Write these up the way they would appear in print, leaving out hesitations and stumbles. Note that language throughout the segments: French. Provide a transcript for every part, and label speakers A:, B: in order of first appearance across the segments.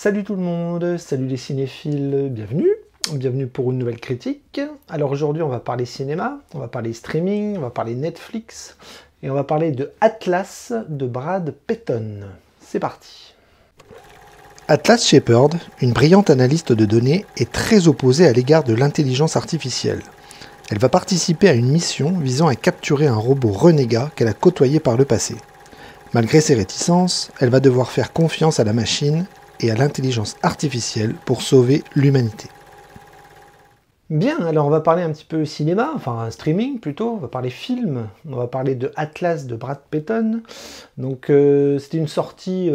A: Salut tout le monde, salut les cinéphiles, bienvenue pour une nouvelle critique. Alors aujourd'hui on va parler cinéma, on va parler streaming, on va parler Netflix et on va parler de Atlas de Brad Peyton. C'est parti. Atlas Shepard, une brillante analyste de données, est très opposée à l'égard de l'intelligence artificielle. Elle va participer à une mission visant à capturer un robot renégat qu'elle a côtoyé par le passé. Malgré ses réticences, elle va devoir faire confiance à la machine et à l'intelligence artificielle pour sauver l'humanité. Bien, alors on va parler un petit peu cinéma, enfin streaming plutôt, on va parler film, on va parler de Atlas de Brad Peyton. Donc c'était une sortie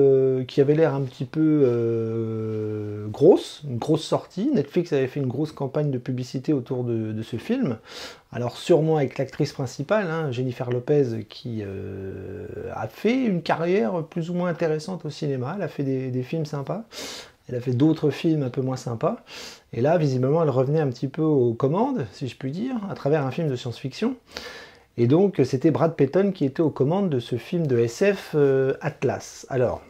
A: qui avait l'air un petit peu grosse, une grosse sortie. Netflix avait fait une grosse campagne de publicité autour de ce film. Alors sûrement avec l'actrice principale, Jennifer Lopez, qui a fait une carrière plus ou moins intéressante au cinéma. Elle a fait des films sympas. Elle a fait d'autres films un peu moins sympas. Et là, visiblement, elle revenait un petit peu aux commandes, si je puis dire, à travers un film de science-fiction. Et donc, c'était Brad Peyton qui était aux commandes de ce film de SF Atlas. Alors,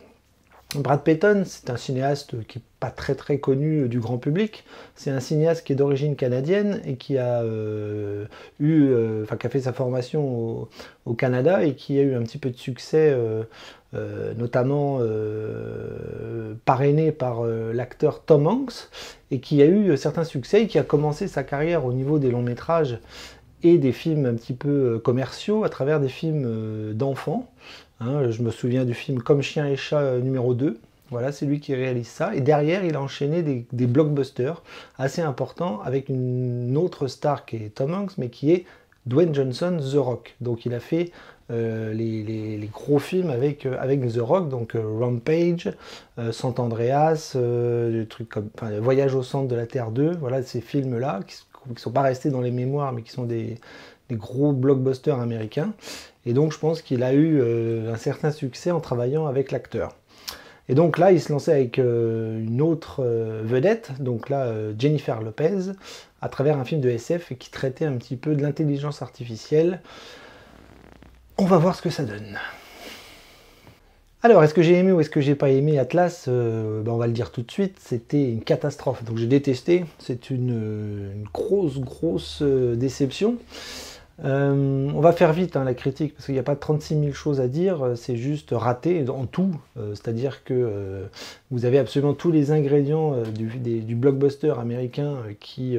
A: Brad Peyton, c'est un cinéaste qui n'est pas très connu du grand public. C'est un cinéaste qui est d'origine canadienne et qui a qui a fait sa formation au Canada et qui a eu un petit peu de succès, notamment parrainé par l'acteur Tom Hanks, et qui a eu certains succès et qui a commencé sa carrière au niveau des longs métrages et des films un petit peu commerciaux à travers des films d'enfants. Je me souviens du film Comme Chien et Chat numéro 2. Voilà, c'est lui qui réalise ça. Et derrière, il a enchaîné des blockbusters assez importants avec une autre star qui est Tom Hanks, mais qui est Dwayne Johnson, The Rock. Donc il a fait les gros films avec The Rock, donc Rampage, San Andreas, des trucs comme Voyage au centre de la Terre 2. Voilà, ces films-là qui ne sont pas restés dans les mémoires, mais qui sont des gros blockbusters américains. Et donc je pense qu'il a eu un certain succès en travaillant avec l'acteur. Et donc là, il se lançait avec une autre vedette, donc là, Jennifer Lopez, à travers un film de SF qui traitait un petit peu de l'intelligence artificielle. On va voir ce que ça donne. Alors, est-ce que j'ai aimé ou est-ce que j'ai pas aimé Atlas? On va le dire tout de suite, c'était une catastrophe. Donc j'ai détesté, c'est une grosse déception. On va faire vite la critique parce qu'il n'y a pas 36 000 choses à dire, c'est juste raté en tout, c'est-à-dire que vous avez absolument tous les ingrédients du blockbuster américain qui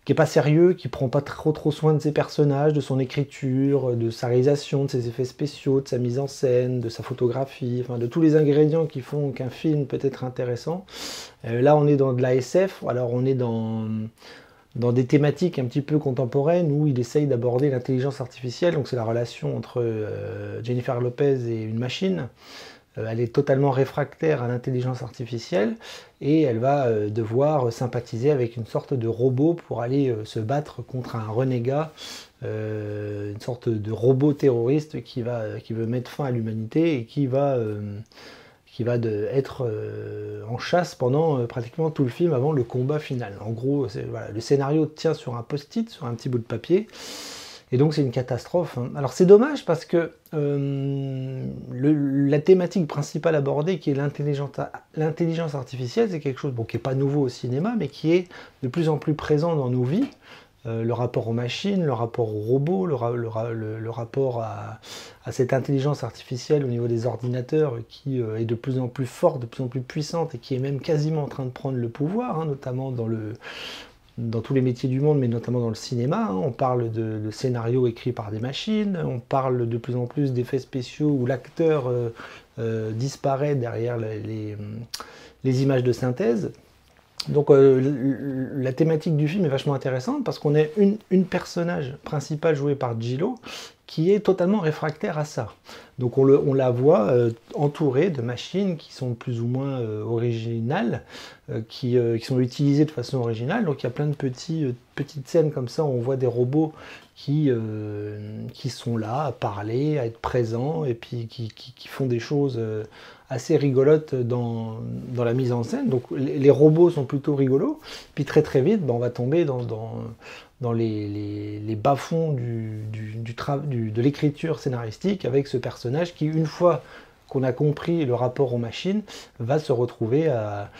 A: est pas sérieux, qui prend pas trop soin de ses personnages, de son écriture, de sa réalisation, de ses effets spéciaux, de sa mise en scène, de sa photographie, enfin de tous les ingrédients qui font qu'un film peut être intéressant. Là on est dans de la SF, alors on est dans des thématiques un petit peu contemporaines où il essaye d'aborder l'intelligence artificielle, donc c'est la relation entre Jennifer Lopez et une machine. Elle est totalement réfractaire à l'intelligence artificielle et elle va devoir sympathiser avec une sorte de robot pour aller se battre contre un renégat, une sorte de robot terroriste qui veut mettre fin à l'humanité et qui va être en chasse pendant pratiquement tout le film avant le combat final. En gros, voilà, le scénario tient sur un post-it, sur un petit bout de papier, et donc c'est une catastrophe. Alors c'est dommage parce que la thématique principale abordée, qui est l'intelligence artificielle, c'est quelque chose qui n'est pas nouveau au cinéma, mais qui est de plus en plus présent dans nos vies. Le rapport aux machines, le rapport aux robots, le rapport à cette intelligence artificielle au niveau des ordinateurs qui est de plus en plus forte, de plus en plus puissante et qui est même quasiment en train de prendre le pouvoir, notamment dans tous les métiers du monde, mais notamment dans le cinéma. On parle de scénarios écrits par des machines, on parle de plus en plus d'effets spéciaux où l'acteur disparaît derrière les images de synthèse. Donc la thématique du film est vachement intéressante parce qu'on a une personnage principale jouée par J-Lo qui est totalement réfractaire à ça. Donc on la voit entourée de machines qui sont plus ou moins originales, qui sont utilisées de façon originale. Donc il y a plein de petites scènes comme ça où on voit des robots qui sont là à parler, à être présents et puis qui font des choses assez rigolotes dans la mise en scène. Donc les robots sont plutôt rigolos. Puis très vite, on va tomber dans les bas-fonds de l'écriture scénaristique avec ce personnage qui, une fois qu'on a compris le rapport aux machines, va se retrouver à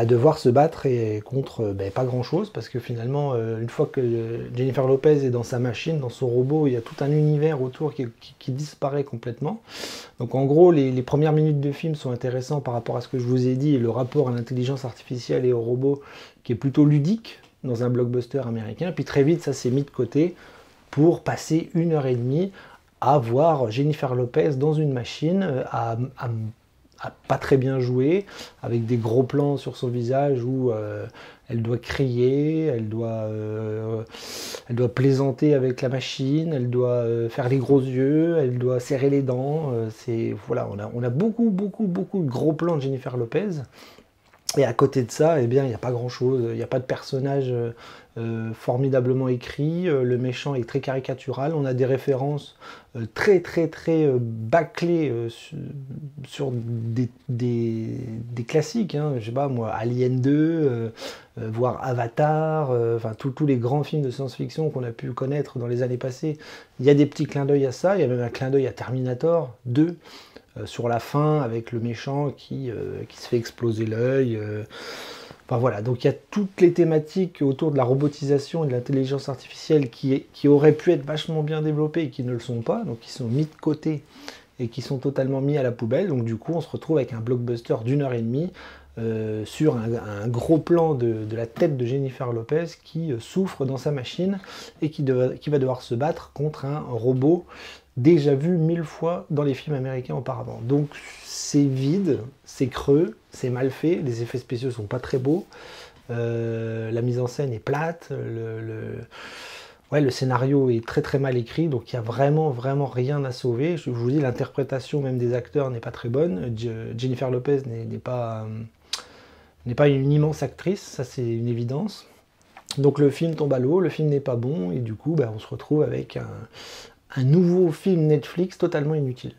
A: devoir se battre contre pas grand chose, parce que finalement, une fois que Jennifer Lopez est dans sa machine, dans son robot, il y a tout un univers autour qui disparaît complètement. Donc en gros, les premières minutes de film sont intéressantes par rapport à ce que je vous ai dit, et le rapport à l'intelligence artificielle et au robot qui est plutôt ludique dans un blockbuster américain. Puis très vite, ça s'est mis de côté pour passer 1h30 à voir Jennifer Lopez dans une machine, à pas très bien jouer, avec des gros plans sur son visage où elle doit crier, elle doit plaisanter avec la machine, elle doit faire les gros yeux, elle doit serrer les dents. Voilà, on a beaucoup de gros plans de Jennifer Lopez. Et à côté de ça, eh bien, il n'y a pas grand-chose. Il n'y a pas de personnage formidablement écrit. Le méchant est très caricatural. On a des références très bâclées sur des classiques. Hein. Je sais pas moi, Alien 2, voire Avatar, enfin tous les grands films de science-fiction qu'on a pu connaître dans les années passées. Il y a des petits clins d'œil à ça. Il y a même un clin d'œil à Terminator 2. Sur la fin avec le méchant qui se fait exploser l'œil. Enfin voilà, donc il y a toutes les thématiques autour de la robotisation et de l'intelligence artificielle qui auraient pu être vachement bien développées et qui ne le sont pas, donc qui sont mis de côté et qui sont totalement mis à la poubelle. Donc du coup on se retrouve avec un blockbuster d'1h30 sur un gros plan de la tête de Jennifer Lopez qui souffre dans sa machine et qui va devoir se battre contre un robot déjà vu 1000 fois dans les films américains auparavant. Donc c'est vide, c'est creux, c'est mal fait, les effets spéciaux sont pas très beaux, la mise en scène est plate, le scénario est très mal écrit, donc il n'y a vraiment rien à sauver. Je vous dis, l'interprétation même des acteurs n'est pas très bonne. Jennifer Lopez n'est pas une immense actrice, ça c'est une évidence. Donc le film tombe à l'eau, le film n'est pas bon, et du coup on se retrouve avec un nouveau film Netflix totalement inutile.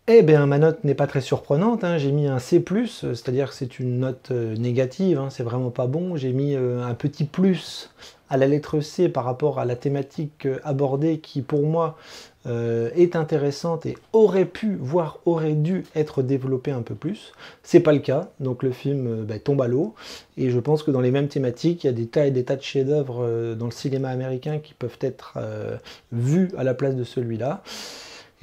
A: Eh bien, ma note n'est pas très surprenante, hein. J'ai mis un C+, c'est-à-dire que c'est une note négative, hein. C'est vraiment pas bon. J'ai mis un petit plus à la lettre C par rapport à la thématique abordée qui, pour moi, est intéressante et aurait pu, voire aurait dû être développée un peu plus. C'est pas le cas, donc le film tombe à l'eau. Et je pense que dans les mêmes thématiques, il y a des tas et des tas de chefs-d'œuvre dans le cinéma américain qui peuvent être vus à la place de celui-là.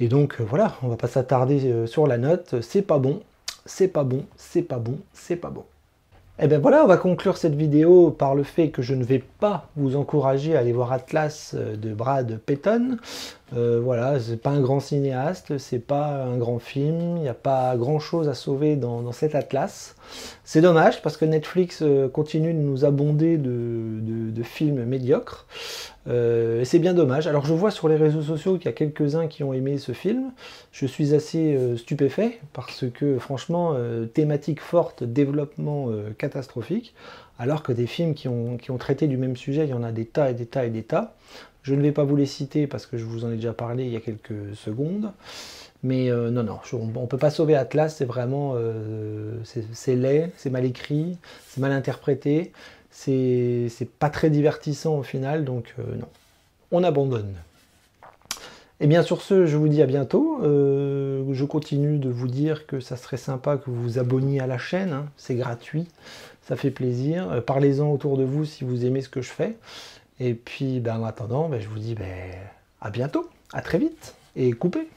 A: Et donc voilà, on va pas s'attarder sur la note. C'est pas bon, c'est pas bon, c'est pas bon, c'est pas bon. Et bien voilà, on va conclure cette vidéo par le fait que je ne vais pas vous encourager à aller voir Atlas de Brad Peyton. Voilà, c'est pas un grand cinéaste, c'est pas un grand film, il n'y a pas grand chose à sauver dans cet Atlas. C'est dommage parce que Netflix continue de nous abonder de films médiocres. C'est bien dommage. Alors je vois sur les réseaux sociaux qu'il y a quelques-uns qui ont aimé ce film. Je suis assez stupéfait parce que franchement, thématique forte, développement catastrophique, alors que des films qui ont traité du même sujet, il y en a des tas et des tas et des tas. Je ne vais pas vous les citer parce que je vous en ai déjà parlé il y a quelques secondes. Mais non, on ne peut pas sauver Atlas, c'est vraiment c'est laid, c'est mal écrit, c'est mal interprété, c'est pas très divertissant au final, donc non, on abandonne. Et bien sur ce, je vous dis à bientôt. Je continue de vous dire que ça serait sympa que vous vous abonniez à la chaîne, hein, c'est gratuit, ça fait plaisir. Parlez-en autour de vous si vous aimez ce que je fais. Et puis en attendant, je vous dis à bientôt, à très vite, et coupez.